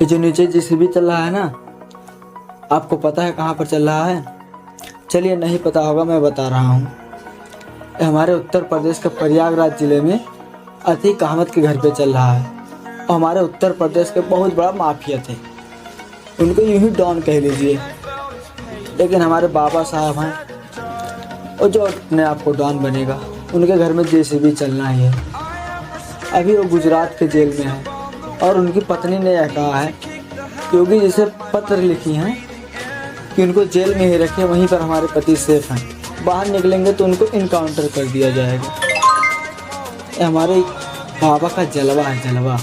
ये जो नीचे जेसीबी चल रहा है ना, आपको पता है कहाँ पर चल रहा है? चलिए नहीं पता होगा, मैं बता रहा हूँ। हमारे उत्तर प्रदेश के प्रयागराज जिले में अतीक अहमद के घर पे चल रहा है। और हमारे उत्तर प्रदेश के बहुत बड़ा माफिया थे, उनको यूं ही डॉन कह लीजिए। लेकिन हमारे बाबा साहब हैं और जो अपने आप को डॉन बनेगा, उनके घर में जेसीबी चलना ही है। अभी वो गुजरात के जेल में है और उनकी पत्नी ने यह कहा है कि योगी जी से पत्र लिखी हैं कि उनको जेल में ही रखें, वहीं पर हमारे पति सेफ हैं, बाहर निकलेंगे तो उनको इनकाउंटर कर दिया जाएगा। ये हमारे बाबा का जलवा है, जलवा।